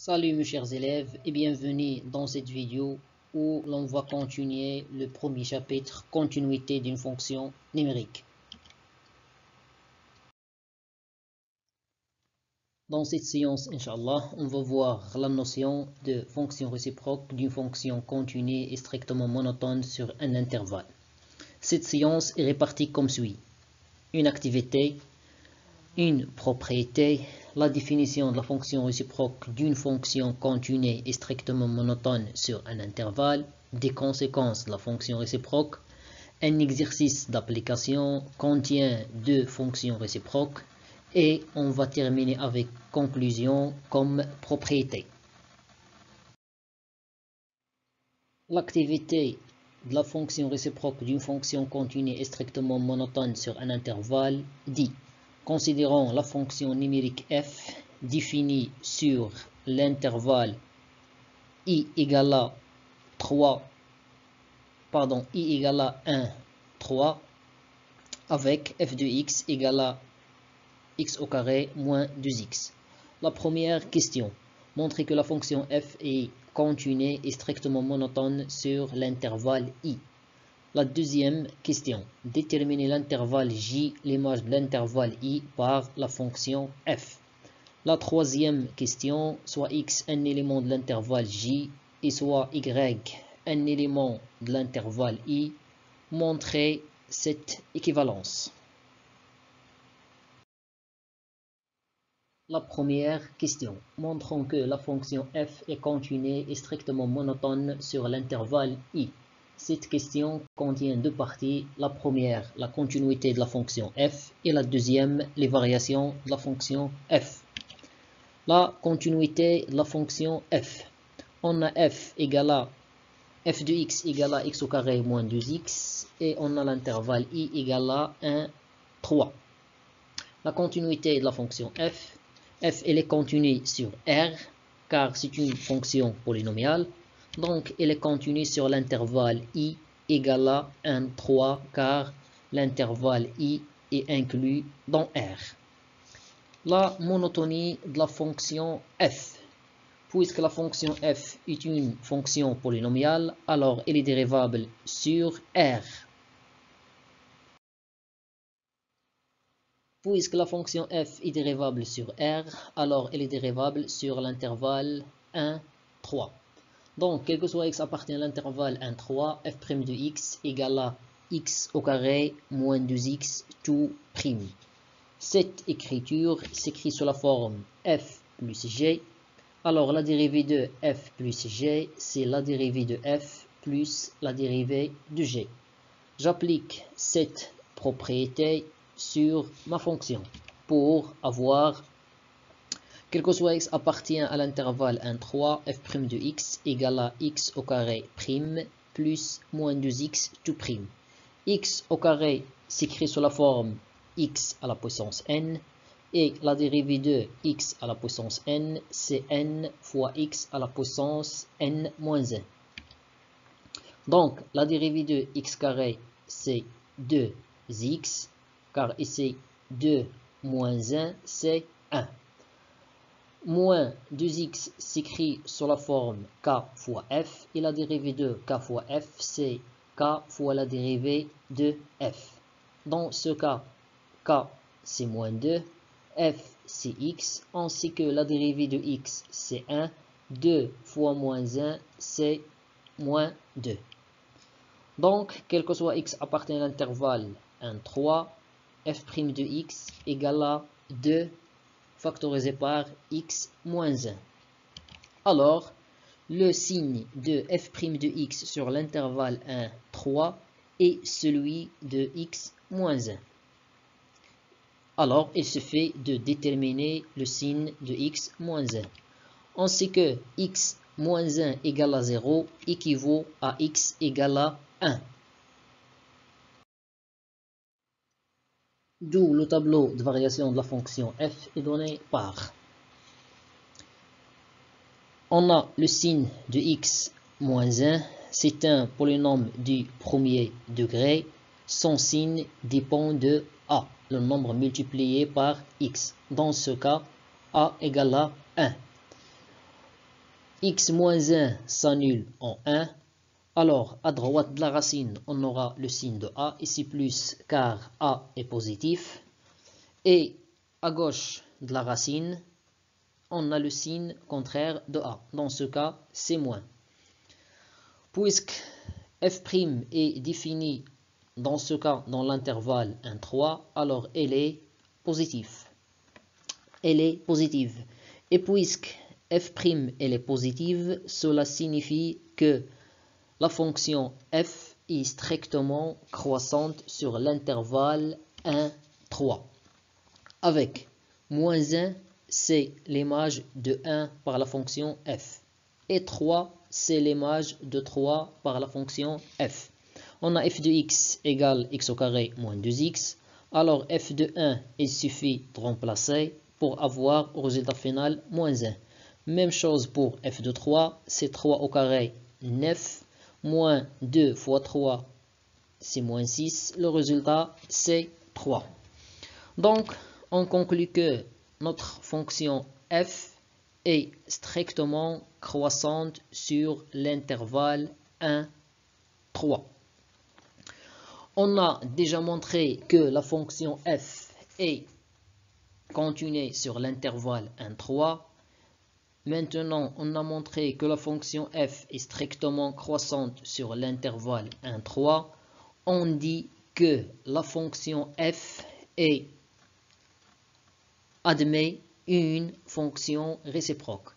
Salut mes chers élèves et bienvenue dans cette vidéo où l'on va continuer le premier chapitre, continuité d'une fonction numérique. Dans cette séance, Inch'Allah, on va voir la notion de fonction réciproque d'une fonction continue et strictement monotone sur un intervalle. Cette séance est répartie comme suit. Une activité, une propriété, la définition de la fonction réciproque d'une fonction continue et strictement monotone sur un intervalle, des conséquences de la fonction réciproque, un exercice d'application contient deux fonctions réciproques et on va terminer avec conclusion comme propriété. L'activité de la fonction réciproque d'une fonction continue et strictement monotone sur un intervalle dit: considérons la fonction numérique f définie sur l'intervalle i égale à 1, 3 avec f de x égale à x au carré moins 2x. La première question, montrer que la fonction f est continue et strictement monotone sur l'intervalle i. La deuxième question, déterminer l'intervalle j, l'image de l'intervalle i par la fonction f. La troisième question, soit x un élément de l'intervalle j et soit y un élément de l'intervalle i, montrer cette équivalence. La première question, montrons que la fonction f est continue et strictement monotone sur l'intervalle i. Cette question contient deux parties. La première, la continuité de la fonction f, et la deuxième, les variations de la fonction f. La continuité de la fonction f. On a f égale à f de x égale à x au carré moins 2x et on a l'intervalle i égale à 1, 3. La continuité de la fonction f. F elle est continue sur R car c'est une fonction polynomiale. Donc, elle est continue sur l'intervalle i égale à 1, 3, car l'intervalle i est inclus dans R. La monotonie de la fonction f. Puisque la fonction f est une fonction polynomiale, alors elle est dérivable sur R. Puisque la fonction f est dérivable sur R, alors elle est dérivable sur l'intervalle 1, 3. Donc, quel que soit x appartient à l'intervalle 1, 3, f' de x égale à x au carré moins 2x tout prime. Cette écriture s'écrit sous la forme f plus g. Alors, la dérivée de f plus g, c'est la dérivée de f plus la dérivée de g. J'applique cette propriété sur ma fonction pour avoir quel que soit x appartient à l'intervalle 1, 3, f' de x égale à x au carré prime plus moins 2x tout prime. X au carré s'écrit sous la forme x à la puissance n et la dérivée de x à la puissance n, c'est n fois x à la puissance n moins 1. Donc, la dérivée de x carré, c'est 2x, car ici 2 moins 1, c'est 1. Moins 2x s'écrit sous la forme k fois f, et la dérivée de k fois f, c'est k fois la dérivée de f. Dans ce cas, k c'est moins 2, f c'est x, ainsi que la dérivée de x c'est 1, 2 fois moins 1 c'est moins 2. Donc, quel que soit x appartient à l'intervalle 1, 3, f' de x égale à 2 factorisé par x moins 1. Alors, le signe de f' de x sur l'intervalle 1, 3 est celui de x moins 1. Alors, il suffit de déterminer le signe de x moins 1. Ainsi que x moins 1 égale à 0 équivaut à x égale à 1. D'où le tableau de variation de la fonction f est donné par. On a le signe de x moins 1, c'est un polynôme du premier degré. Son signe dépend de a, le nombre multiplié par x. Dans ce cas, a égale à 1. x moins 1 s'annule en 1. Alors, à droite de la racine, on aura le signe de a, ici plus, car a est positif. Et à gauche de la racine, on a le signe contraire de a. Dans ce cas, c'est moins. Puisque f' est définie dans ce cas dans l'intervalle 1, 3, alors elle est positive. Elle est positive. Et puisque f' elle est positive, cela signifie que la fonction f est strictement croissante sur l'intervalle 1, 3. Avec moins 1, c'est l'image de 1 par la fonction f. Et 3, c'est l'image de 3 par la fonction f. On a f de x égale x au carré moins 2x. Alors f de 1, il suffit de remplacer pour avoir au résultat final moins 1. Même chose pour f de 3, c'est 3 au carré 9. Moins 2 fois 3, c'est moins 6. Le résultat, c'est 3. Donc, on conclut que notre fonction f est strictement croissante sur l'intervalle 1, 3. On a déjà montré que la fonction f est continue sur l'intervalle 1, 3. Maintenant, on a montré que la fonction f est strictement croissante sur l'intervalle 1, 3. On dit que la fonction f admet une fonction réciproque.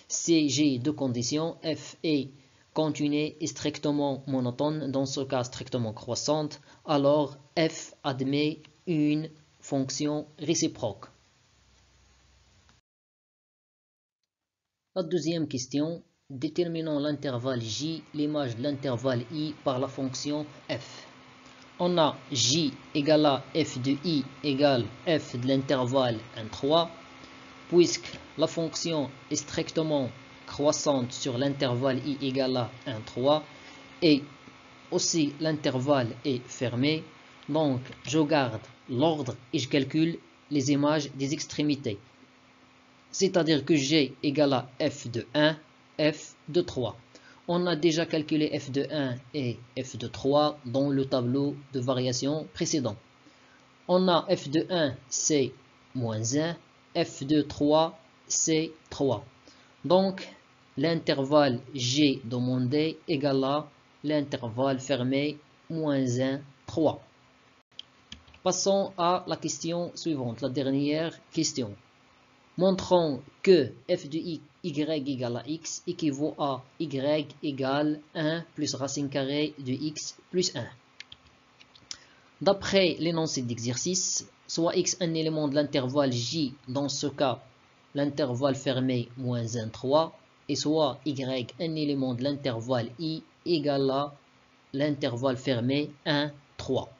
Si j'ai deux conditions, f est continue et strictement monotone, dans ce cas strictement croissante, alors f admet une fonction réciproque. La deuxième question, déterminons l'intervalle j, l'image de l'intervalle i par la fonction f. On a j égale à f de i égale f de l'intervalle 1, 3. Puisque la fonction est strictement croissante sur l'intervalle i égale à 1, 3 et aussi l'intervalle est fermé, donc je garde l'ordre et je calcule les images des extrémités. C'est-à-dire que g égale à f de 1, f de 3. On a déjà calculé f de 1 et f de 3 dans le tableau de variation précédent. On a f de 1, c'est moins 1, f de 3, c'est 3. Donc, l'intervalle g demandé égale à l'intervalle fermé moins 1, 3. Passons à la question suivante, la dernière question. Montrons que f de y égale à x équivaut à y égale 1 plus racine carrée de x plus 1. D'après l'énoncé d'exercice, soit x un élément de l'intervalle j, dans ce cas l'intervalle fermé moins 1, 3, et soit y un élément de l'intervalle i égale à l'intervalle fermé 1, 3.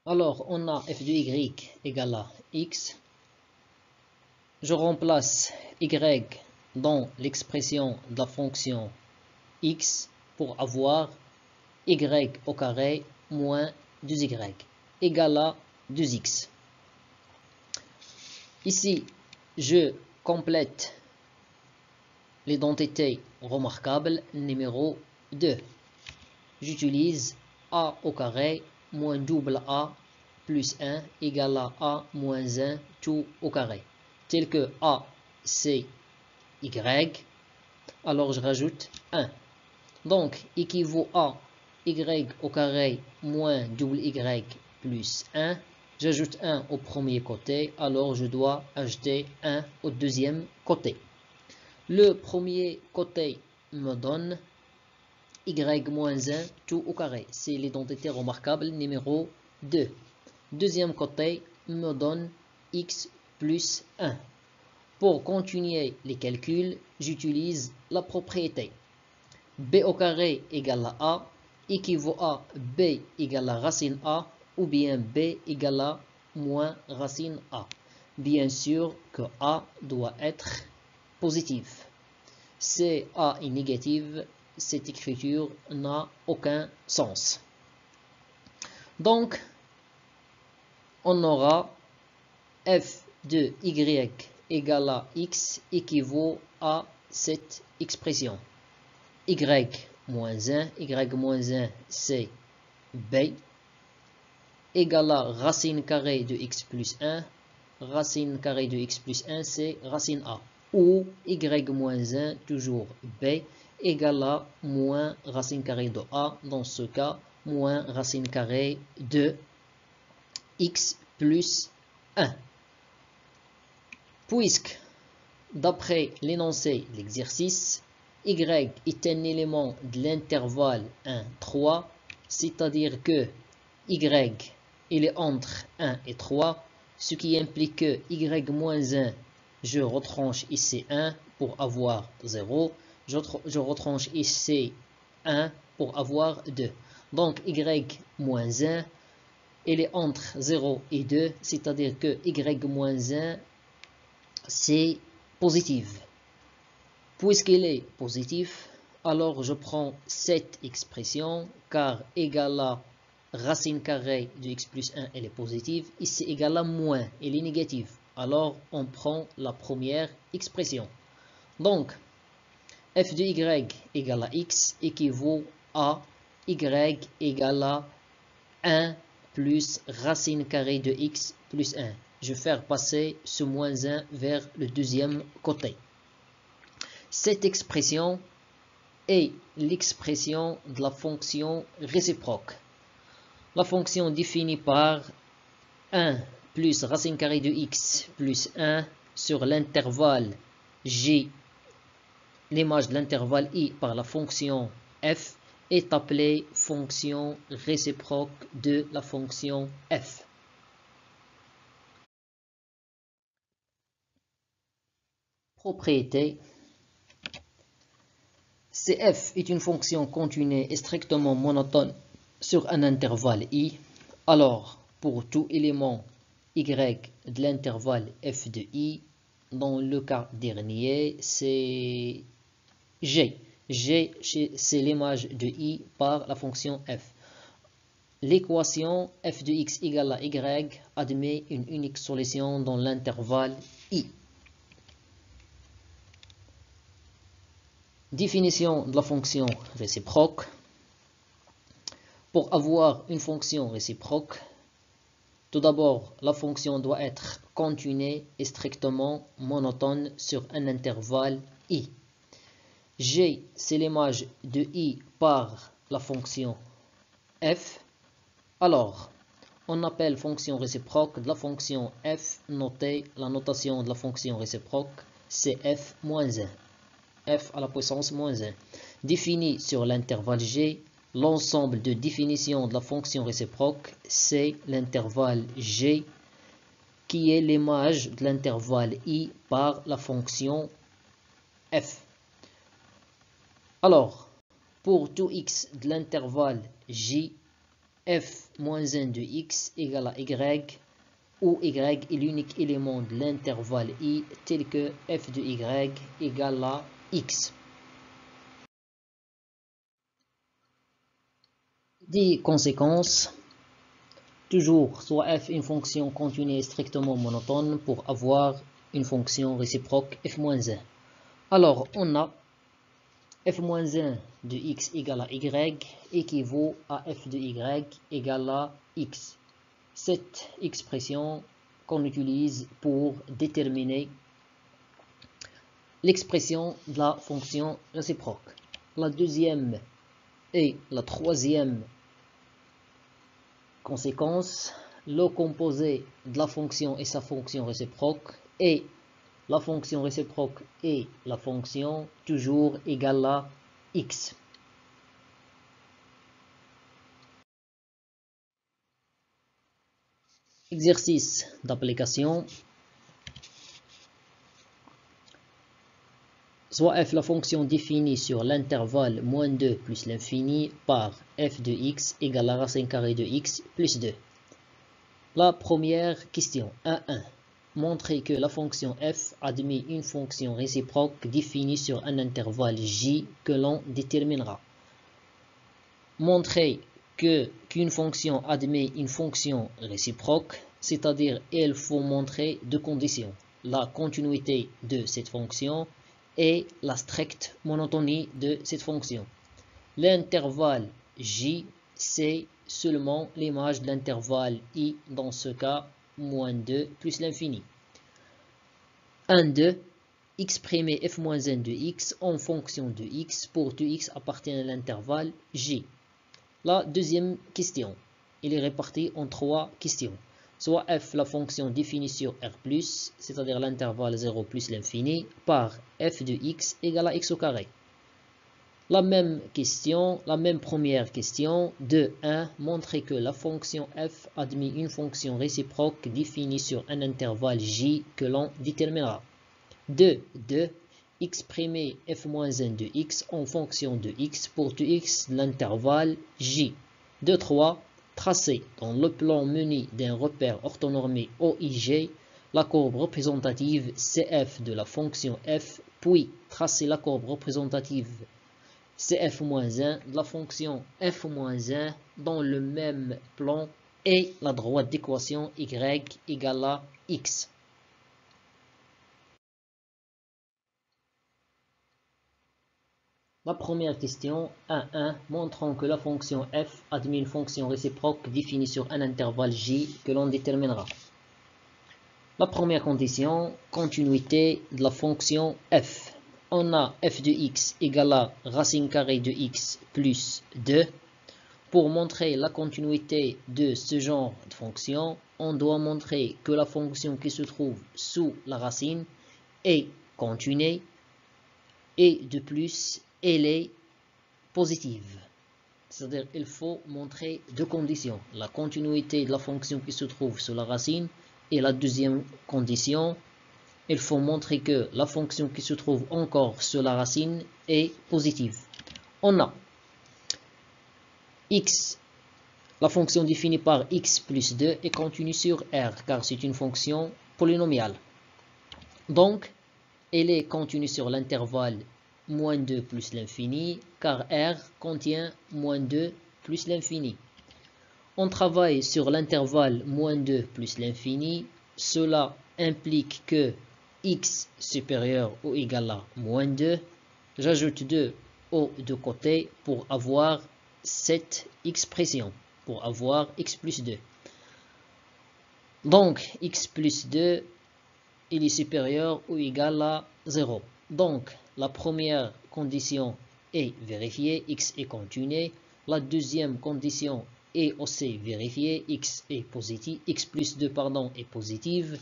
Alors, on a f de y égale à x. Je remplace y dans l'expression de la fonction x pour avoir y au carré moins 2y égale à 2x. Ici, je complète l'identité remarquable numéro 2. J'utilise a au carré moins double a plus 1 égale à a moins 1 tout au carré. Tel que a c'est y, alors je rajoute 1. Donc, équivaut à y au carré moins double y plus 1. J'ajoute 1 au premier côté, alors je dois ajouter 1 au deuxième côté. Le premier côté me donne y moins 1 tout au carré. C'est l'identité remarquable numéro 2. Deuxième côté me donne x plus 1. Pour continuer les calculs, j'utilise la propriété. B au carré égale à A équivaut à B égale à racine A ou bien B égale à moins racine A. Bien sûr que A doit être positif. Si A est négative, cette écriture n'a aucun sens. Donc, on aura f de y égale à x équivaut à cette expression. Y moins 1 c'est b, égale à racine carrée de x plus 1. Racine carrée de x plus 1, c'est racine a. Ou y moins 1, toujours b, égale à moins racine carrée de a. Dans ce cas, moins racine carrée de x plus 1. Puisque, d'après l'énoncé de l'exercice, y est un élément de l'intervalle 1, 3, c'est-à-dire que y il est entre 1 et 3, ce qui implique que y moins 1, je retranche ici 1 pour avoir 0, je retranche ici 1 pour avoir 2. Donc y moins 1, il est entre 0 et 2, c'est-à-dire que y moins 1, c'est positif. Puisqu'il est positif, alors je prends cette expression, car égal à racine carrée de x plus 1, elle est positive. Ici, égal à moins, elle est négative. Alors, on prend la première expression. Donc, f de y égale à x équivaut à y égale à 1 plus racine carrée de x plus 1. Je vais faire passer ce moins 1 vers le deuxième côté. Cette expression est l'expression de la fonction réciproque. La fonction définie par 1 plus racine carrée de x plus 1 sur l'intervalle g, l'image de l'intervalle i par la fonction f, est appelée fonction réciproque de la fonction f. Propriété. Si f est une fonction continue et strictement monotone sur un intervalle i, alors pour tout élément y de l'intervalle f de i, dans le cas dernier, c'est g. G, c'est l'image de i par la fonction f. L'équation f de x égale à y admet une unique solution dans l'intervalle i. Définition de la fonction réciproque. Pour avoir une fonction réciproque, tout d'abord, la fonction doit être continue et strictement monotone sur un intervalle i. G, c'est l'image de i par la fonction f. Alors, on appelle fonction réciproque de la fonction f. Notez la notation de la fonction réciproque, c'est f moins 1. F à la puissance moins 1. Défini sur l'intervalle g, l'ensemble de définition de la fonction réciproque, c'est l'intervalle g qui est l'image de l'intervalle i par la fonction f. Alors, pour tout x de l'intervalle j, f moins 1 de x égale à y, où y est l'unique élément de l'intervalle i, tel que f de y égale à x. Des conséquences. Toujours, soit f une fonction continue et strictement monotone pour avoir une fonction réciproque f-1. Alors, on a f-1 de x égale à y équivaut à f de y égale à x. Cette expression qu'on utilise pour déterminer l'expression de la fonction réciproque. La deuxième et la troisième conséquence, le composé de la fonction et sa fonction réciproque, et la fonction réciproque et la fonction toujours égale à x. Exercice d'application. Soit f la fonction définie sur l'intervalle moins 2 plus l'infini par f de x égale à racine carrée de x plus 2. La première question, 1.1. Montrer que la fonction f admet une fonction réciproque définie sur un intervalle j que l'on déterminera. Montrer qu'une fonction admet une fonction réciproque, c'est-à-dire il faut montrer deux conditions, la continuité de cette fonction et la stricte monotonie de cette fonction. L'intervalle J, c'est seulement l'image de l'intervalle I, dans ce cas, moins 2 plus l'infini. 1, 2, exprimer f-1 de x en fonction de x pour tout x appartient à l'intervalle J. La deuxième question, il est réparti en trois questions. Soit f, la fonction définie sur R+, c'est-à-dire l'intervalle 0 plus l'infini, par f de x égale à x au carré. La même question, la même première question, 2.1, montrer que la fonction f admet une fonction réciproque définie sur un intervalle j que l'on déterminera. 2.2, exprimer f-1 de x en fonction de x pour tout x de l'intervalle j. 2.3, tracer dans le plan menu d'un repère orthonormé OIG la courbe représentative CF de la fonction f, puis tracer la courbe représentative CF-1 de la fonction f-1 dans le même plan et la droite d'équation y égale à x. La première question, 1.1, montrant que la fonction f admet une fonction réciproque définie sur un intervalle j que l'on déterminera. La première condition, continuité de la fonction f. On a f de x égale à racine carrée de x plus 2. Pour montrer la continuité de ce genre de fonction, on doit montrer que la fonction qui se trouve sous la racine est continue et de plus, elle est positive. C'est-à-dire qu'il faut montrer deux conditions. La continuité de la fonction qui se trouve sous la racine et la deuxième condition, il faut montrer que la fonction qui se trouve encore sous la racine est positive. On a x, la fonction définie par x plus 2 est continue sur R car c'est une fonction polynomiale. Donc, elle est continue sur l'intervalle moins 2 plus l'infini car R contient moins 2 plus l'infini. On travaille sur l'intervalle moins 2 plus l'infini. Cela implique que x supérieur ou égal à moins 2. J'ajoute 2 aux deux côtés pour avoir cette expression, pour avoir x plus 2. Donc, x plus 2, il est supérieur ou égal à 0. Donc, la première condition est vérifiée, x est continu. La deuxième condition est aussi vérifiée, x plus 2 est positive.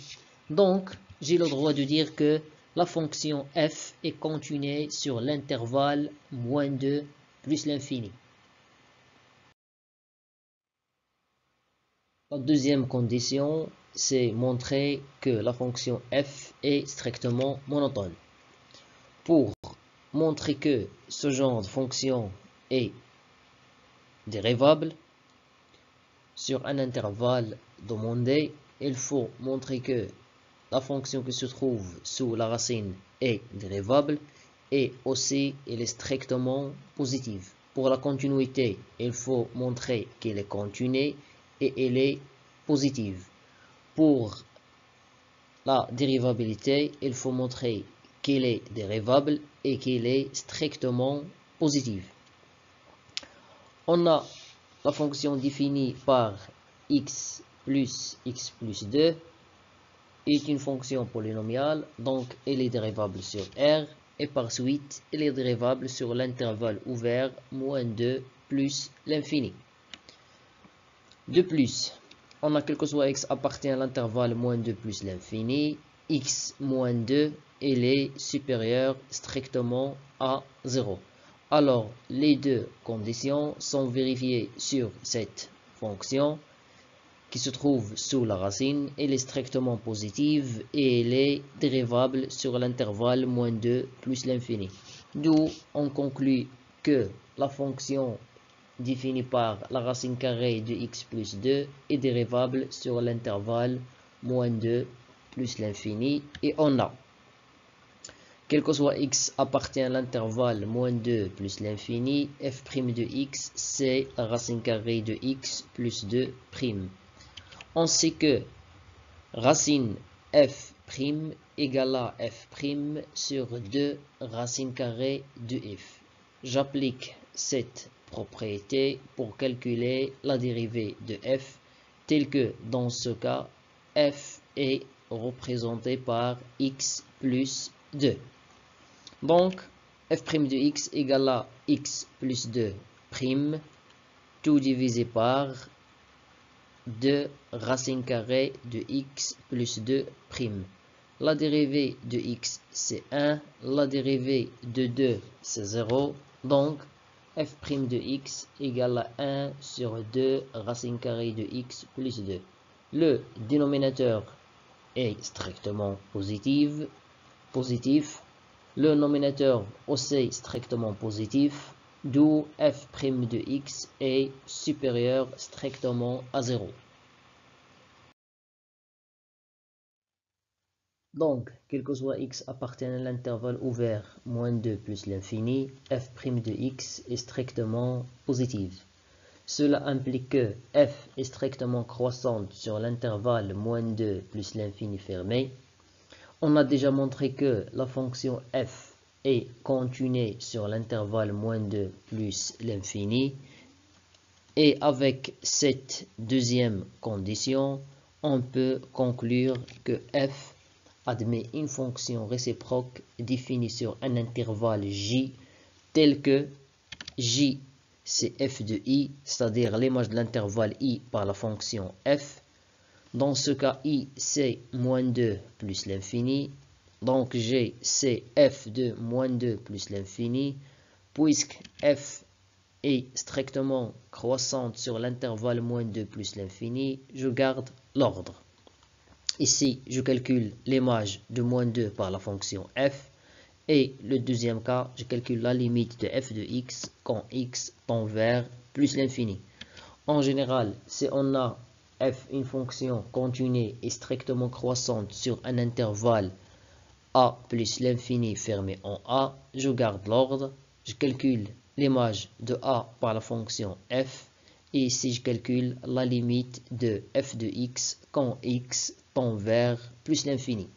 Donc, j'ai le droit de dire que la fonction f est continue sur l'intervalle moins 2 plus l'infini. La deuxième condition, c'est montrer que la fonction f est strictement monotone. Pour montrer que ce genre de fonction est dérivable sur un intervalle demandé, il faut montrer que la fonction qui se trouve sous la racine est dérivable et aussi elle est strictement positive. Pour la continuité, il faut montrer qu'elle est continue et elle est positive. Pour la dérivabilité, il faut montrer qu'elle est dérivable et qu'elle est strictement positive. On a la fonction définie par x plus 2 est une fonction polynomiale, donc elle est dérivable sur R et par suite elle est dérivable sur l'intervalle ouvert moins 2 plus l'infini. De plus, on a quel que soit x appartient à l'intervalle moins 2 plus l'infini, x moins 2, elle est supérieure strictement à 0. Alors, les deux conditions sont vérifiées sur cette fonction qui se trouve sous la racine. Elle est strictement positive et elle est dérivable sur l'intervalle moins 2 plus l'infini. D'où on conclut que la fonction définie par la racine carrée de x plus 2 est dérivable sur l'intervalle moins 2 plus l'infini. Et on a, quel que soit x appartient à l'intervalle moins 2 plus l'infini, f' de x, c'est la racine carrée de x plus 2'. On sait que Racine f' égale à f' sur 2 racine carrée de f. J'applique cette propriété pour calculer la dérivée de f, telle que dans ce cas, f est représenté par x plus 2. Donc, f' de x égale à x plus 2 prime, tout divisé par 2 racine carrée de x plus 2 prime. La dérivée de x c'est 1, la dérivée de 2 c'est 0, donc f' de x égale à 1 sur 2 racine carrée de x plus 2. Le dénominateur est strictement positif, le nominateur aussi strictement positif, d'où f' de x est supérieur strictement à 0. Donc, quel que soit x appartenant à l'intervalle ouvert moins 2 plus l'infini, f' de x est strictement positive. Cela implique que f est strictement croissante sur l'intervalle moins 2 plus l'infini fermé. On a déjà montré que la fonction f est continue sur l'intervalle moins 2 plus l'infini. Et avec cette deuxième condition, on peut conclure que f admet une fonction réciproque définie sur un intervalle j tel que j c'est f de i, c'est-à-dire l'image de l'intervalle i par la fonction f. Dans ce cas, i c'est moins 2 plus l'infini. Donc g c'est f de moins 2 plus l'infini. Puisque f est strictement croissante sur l'intervalle moins 2 plus l'infini, je garde l'ordre. Ici, je calcule l'image de moins 2 par la fonction f. Et le deuxième cas, je calcule la limite de f de x quand x tend vers plus l'infini. En général, si on a f une fonction continue et strictement croissante sur un intervalle a plus l'infini fermé en a, je garde l'ordre, je calcule l'image de a par la fonction f, et ici je calcule la limite de f de x quand x tend vers plus l'infini.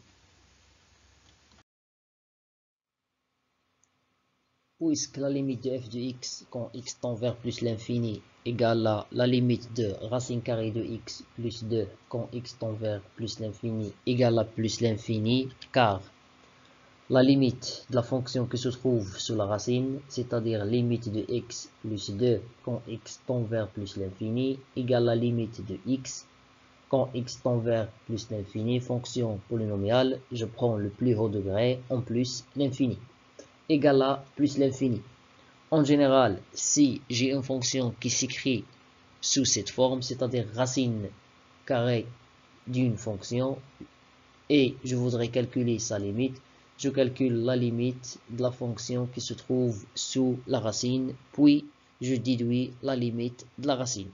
Puisque la limite de f de x quand x tend vers plus l'infini égale à la limite de racine carrée de x plus 2 quand x tend vers plus l'infini égale à plus l'infini, car la limite de la fonction qui se trouve sous la racine, c'est-à-dire limite de x plus 2 quand x tend vers plus l'infini, égale la limite de x quand x tend vers plus l'infini, fonction polynomiale, je prends le plus haut degré en plus l'infini, égale à plus l'infini. En général, si j'ai une fonction qui s'écrit sous cette forme, c'est-à-dire racine carrée d'une fonction, et je voudrais calculer sa limite, je calcule la limite de la fonction qui se trouve sous la racine, puis je déduis la limite de la racine.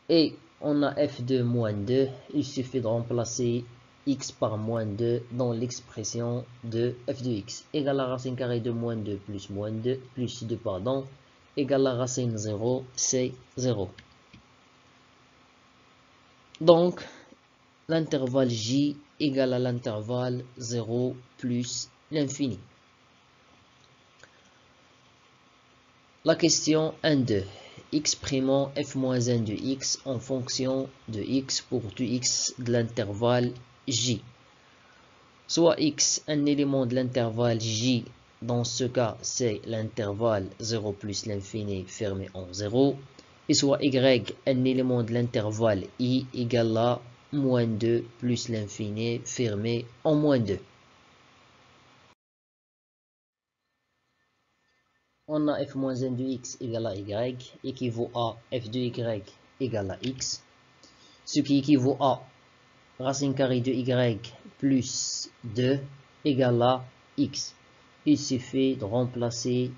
Et on a f de moins 2, il suffit de remplacer x par moins 2 dans l'expression de f de x, égale la racine carrée de moins 2 plus 2 pardon, égale la racine 0, c'est 0. Donc, l'intervalle j égale à l'intervalle 0 plus l'infini. La question 1,2. Exprimons f-1 de x en fonction de x pour tout x de l'intervalle j. Soit x un élément de l'intervalle j, dans ce cas c'est l'intervalle 0 plus l'infini fermé en 0, et soit y un élément de l'intervalle i égale à moins 2 plus l'infini fermé en moins 2. On a f-1 de x égale à y, équivaut à f de y égale à x, ce qui équivaut à racine carrée de y plus 2 égale à x. Il suffit de remplacer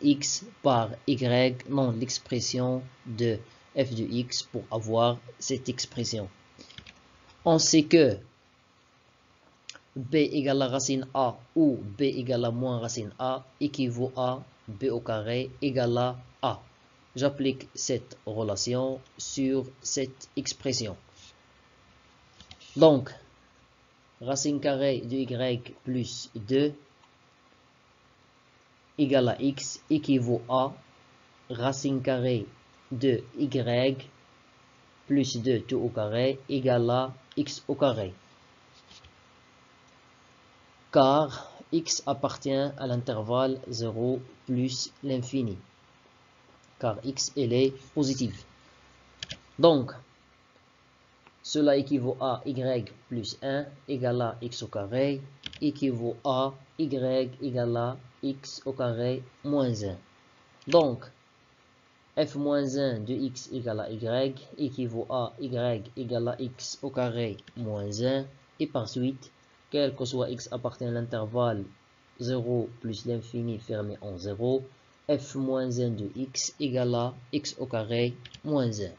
x par y dans l'expression de f de x pour avoir cette expression. On sait que b égale à racine a ou b égale à moins racine a équivaut à b au carré égale à a. j'applique cette relation sur cette expression. Donc, racine carrée de y plus 2 égale à x équivaut à racine carrée de y plus 2 tout au carré égale à x au carré. Car x appartient à l'intervalle 0 plus l'infini. Car x, elle est positive. Donc, cela équivaut à y plus 1 égale à x au carré, équivaut à y égale à x au carré moins 1. Donc, f moins 1 de x égale à y équivaut à y égale à x au carré moins 1. Et par suite, quel que soit x appartient à l'intervalle 0 plus l'infini fermé en 0, f moins 1 de x égale à x au carré moins 1.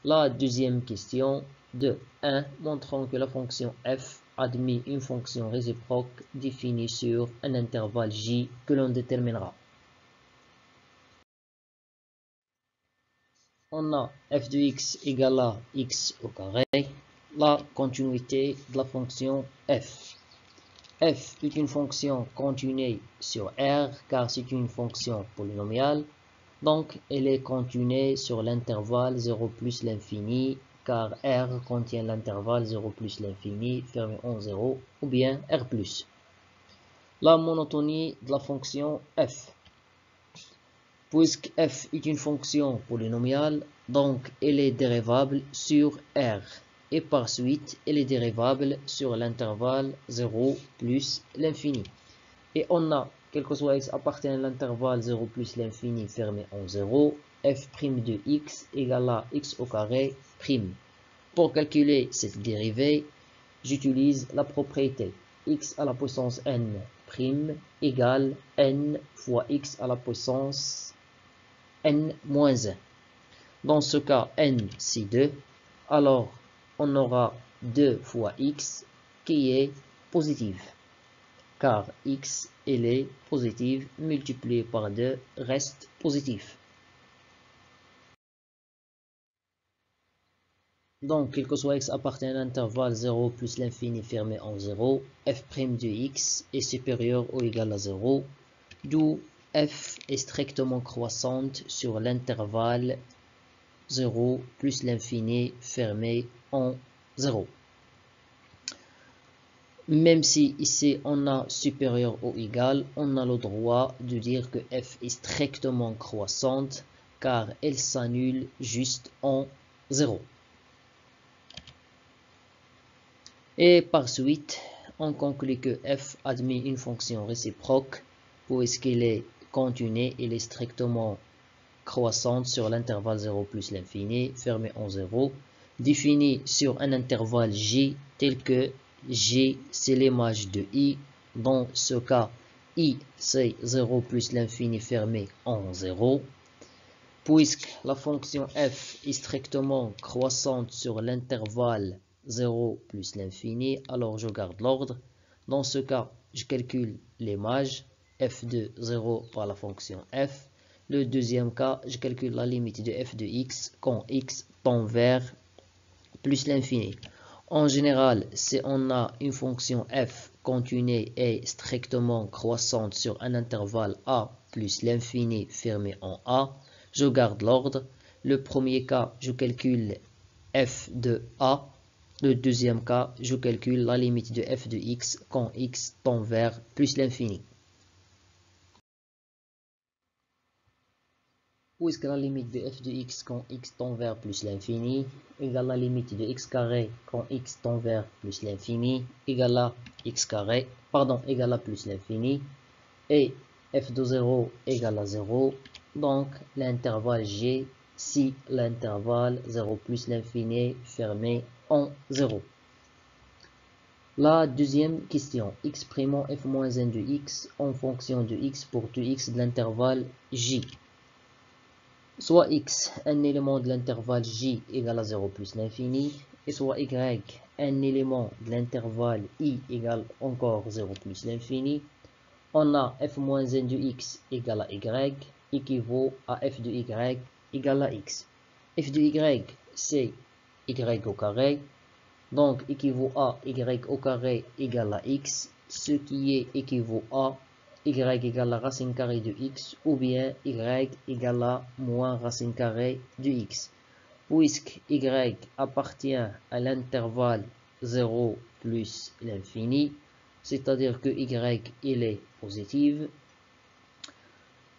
La deuxième question de 1 montrant que la fonction f admet une fonction réciproque définie sur un intervalle j que l'on déterminera. On a f de x égale à x au carré, la continuité de la fonction f. F est une fonction continue sur R car c'est une fonction polynomiale. Donc, elle est continue sur l'intervalle 0 plus l'infini, car R contient l'intervalle 0 plus l'infini, fermé en 0, ou bien R+. La monotonie de la fonction f. Puisque f est une fonction polynomiale, donc elle est dérivable sur R. Et par suite, elle est dérivable sur l'intervalle 0 plus l'infini. Et on a, quel que soit x appartient à l'intervalle 0 plus l'infini fermé en 0, f' de x égale à x au carré prime. Pour calculer cette dérivée, j'utilise la propriété x à la puissance n prime égale n fois x à la puissance n moins 1. Dans ce cas, n c'est 2, alors on aura 2 fois x qui est positive. Car x, elle est positive, multiplié par 2 reste positif. Donc, quel que soit x appartient à l'intervalle 0 plus l'infini fermé en 0, f' de x est supérieur ou égal à 0, d'où f est strictement croissante sur l'intervalle 0 plus l'infini fermé en 0. Même si ici on a supérieur ou égal, on a le droit de dire que f est strictement croissante car elle s'annule juste en 0. Et par suite, on conclut que f admet une fonction réciproque puisqu'elle est continue, elle est strictement croissante sur l'intervalle 0 plus l'infini fermé en 0, définie sur un intervalle j tel que J, c'est l'image de I. Dans ce cas, I, c'est 0 plus l'infini fermé en 0. Puisque la fonction f est strictement croissante sur l'intervalle 0 plus l'infini, alors je garde l'ordre. Dans ce cas, je calcule l'image f de 0 par la fonction f. Le deuxième cas, je calcule la limite de f de x quand x tend vers plus l'infini. En général, si on a une fonction f continue et strictement croissante sur un intervalle a plus l'infini fermé en a, je garde l'ordre. Le premier cas, je calcule f de a. Le deuxième cas, je calcule la limite de f de x quand x tend vers plus l'infini. Puisque la limite de f de x quand x tend vers plus l'infini égale la limite de x carré quand x tend vers plus l'infini égale à x carré, égale à plus l'infini, et f de 0 égale à 0, donc l'intervalle g, si l'intervalle 0 plus l'infini fermé en 0. La deuxième question, exprimons f-1 de x en fonction de x pour tout x de l'intervalle j. Soit x, un élément de l'intervalle j égale à 0 plus l'infini, et soit y, un élément de l'intervalle i égale encore 0 plus l'infini. On a f-1 de x égale à y, équivaut à f de y égale à x. F de y, c'est y au carré, donc équivaut à y au carré égale à x, ce qui est équivaut à y égale à racine carrée de x, ou bien y égale à moins racine carrée de x. Puisque y appartient à l'intervalle 0 plus l'infini, c'est-à-dire que y il est positif.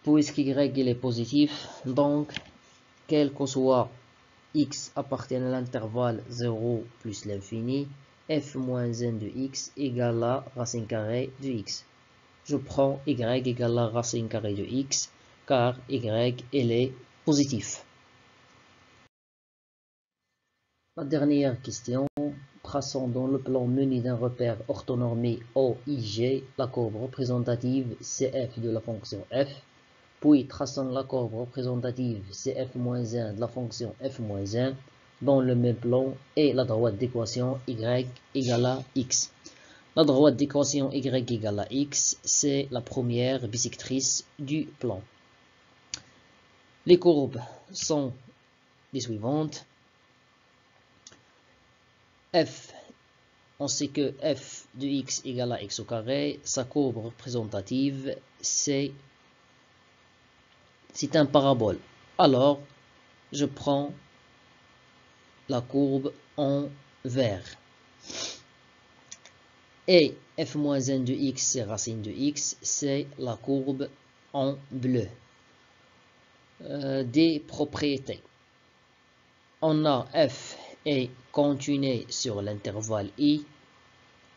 Puisque y il est positif, donc quel que soit x appartient à l'intervalle 0 plus l'infini, f moins 1 de x égale à racine carrée de x. Je prends y égale à racine carrée de x, car y il est positif. La dernière question, traçons dans le plan menu d'un repère orthonormé OIG la courbe représentative CF de la fonction f, puis traçons la courbe représentative CF-1 de la fonction f-1 dans le même plan et la droite d'équation y égale à x. La droite d'équation y égale à x, c'est la première bisectrice du plan. Les courbes sont les suivantes. F, on sait que f de x égale à x au carré, sa courbe représentative, c'est un parabole. Alors, je prends la courbe en vert. Et f-1 de x, c'est racine de x, c'est la courbe en bleu. Des propriétés. On a f est continu sur l'intervalle i.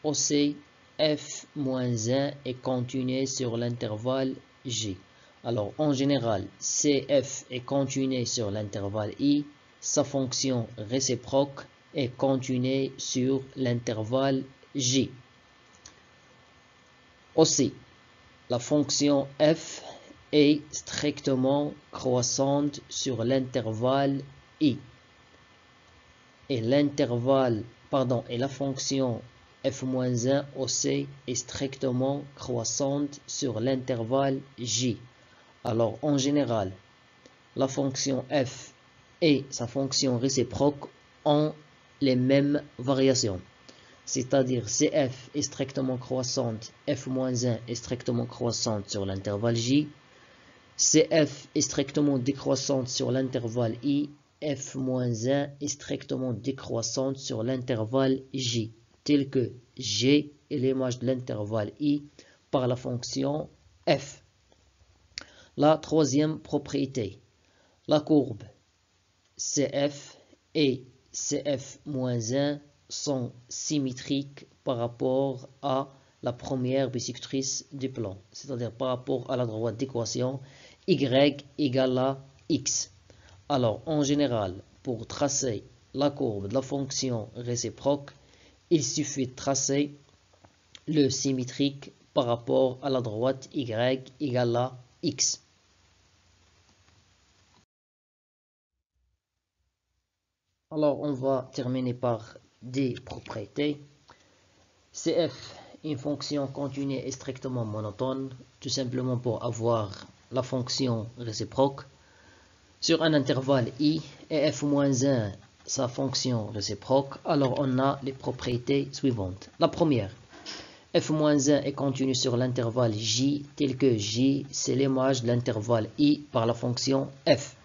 Aussi, f-1 est continu sur l'intervalle j. Alors, en général, cf est continu sur l'intervalle i. Sa fonction réciproque est continue sur l'intervalle j. Aussi, la fonction f est strictement croissante sur l'intervalle i. Et la fonction f-1 aussi est strictement croissante sur l'intervalle j. Alors, en général, la fonction f et sa fonction réciproque ont les mêmes variations. C'est-à-dire cf est strictement croissante, f-1 est strictement croissante sur l'intervalle j, cf est strictement décroissante sur l'intervalle i, f-1 est strictement décroissante sur l'intervalle j, tel que g est l'image de l'intervalle i par la fonction f. La troisième propriété, la courbe cf et cf-1 sont symétriques par rapport à la première bisectrice du plan, c'est-à-dire par rapport à la droite d'équation y égale à x. Alors, en général, pour tracer la courbe de la fonction réciproque, il suffit de tracer le symétrique par rapport à la droite y égale à x. Alors, on va terminer par des propriétés. Cf, une fonction continue et strictement monotone, tout simplement pour avoir la fonction réciproque. Sur un intervalle i et f-1, sa fonction réciproque, alors on a les propriétés suivantes. La première, f-1 est continu sur l'intervalle j, tel que j, c'est l'image de l'intervalle i par la fonction f.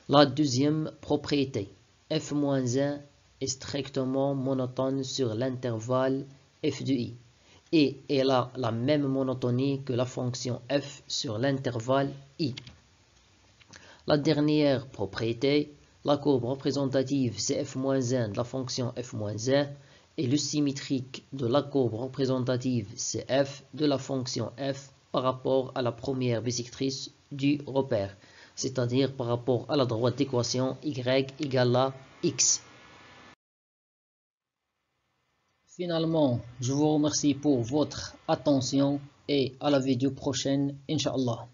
La deuxième propriété, f-1 est strictement monotone sur l'intervalle f de i. Et elle a la même monotonie que la fonction f sur l'intervalle i. La dernière propriété, la courbe représentative cf-1 de la fonction f-1 est le symétrique de la courbe représentative cf de la fonction f par rapport à la première bisectrice du repère, c'est-à-dire par rapport à la droite d'équation y égale à x. Finalement, je vous remercie pour votre attention et à la vidéo prochaine, Inch'Allah.